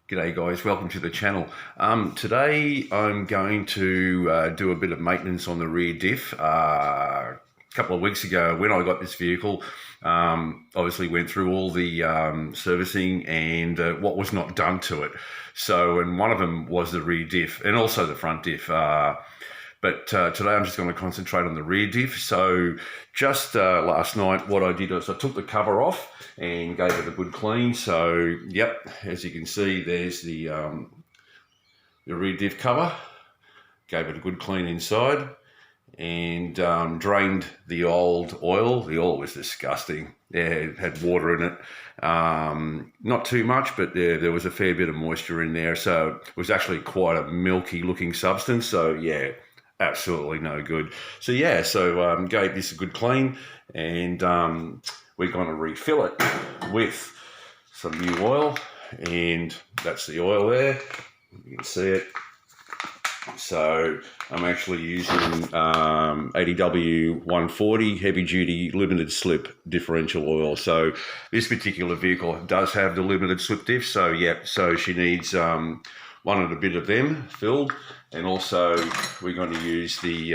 G'day guys, welcome to the channel. Today I'm going to do a bit of maintenance on the rear diff. A couple of weeks ago when I got this vehicle, obviously went through all the servicing and what was not done to it. So, and one of them was the rear diff and also the front diff. But today I'm just going to concentrate on the rear diff. So just last night what I did was I took the cover off and gave it a good clean. So yep, as you can see, there's the rear diff cover. Gave it a good clean inside and drained the old oil. The oil was disgusting. Yeah, it had water in it. Not too much, but there was a fair bit of moisture in there. So it was actually quite a milky looking substance. So yeah, absolutely no good. So yeah, so gave this a good clean, and we're going to refill it with some new oil, and that's the oil there. You can see it. So I'm actually using 80W 140 heavy duty limited slip differential oil. So this particular vehicle does have the limited slip diff. So yeah, so she needs one and a bit of them filled, and also we're going to use the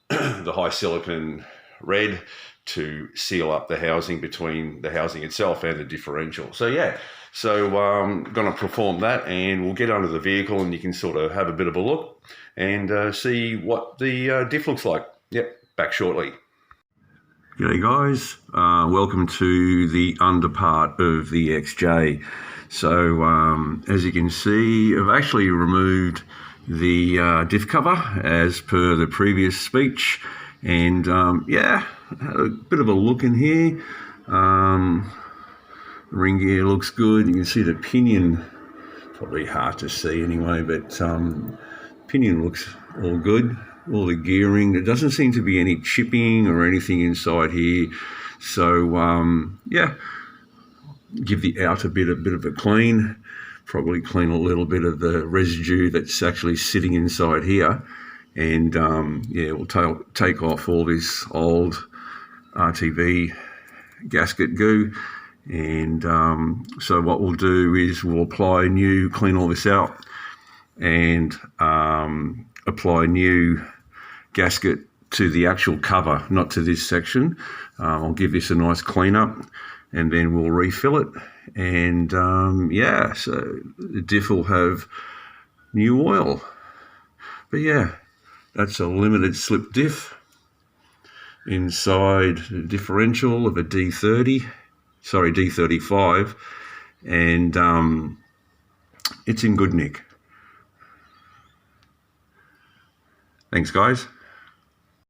the high silicon red to seal up the housing between the housing itself and the differential. So yeah, so I'm going to perform that, and we'll get under the vehicle and you can sort of have a bit of a look and see what the diff looks like. Yep, back shortly. G'day guys, welcome to the under part of the XJ. So as you can see, I've actually removed the diff cover as per the previous speech, and yeah, had a bit of a look in here. Ring gear looks good. You can see the pinion, probably hard to see anyway, but pinion looks all good. All the gearing, there doesn't seem to be any chipping or anything inside here. So yeah, give the outer bit a bit of a clean, probably clean a little bit of the residue that's actually sitting inside here, and yeah, we'll take off all this old RTV gasket goo, and so what we'll do is we'll apply new, clean all this out, and apply new gasket to the actual cover, not to this section. I'll give this a nice clean up, and then we'll refill it, and yeah, so the diff will have new oil. But yeah, that's a limited slip diff inside the differential of a D35, and it's in good nick. Thanks guys.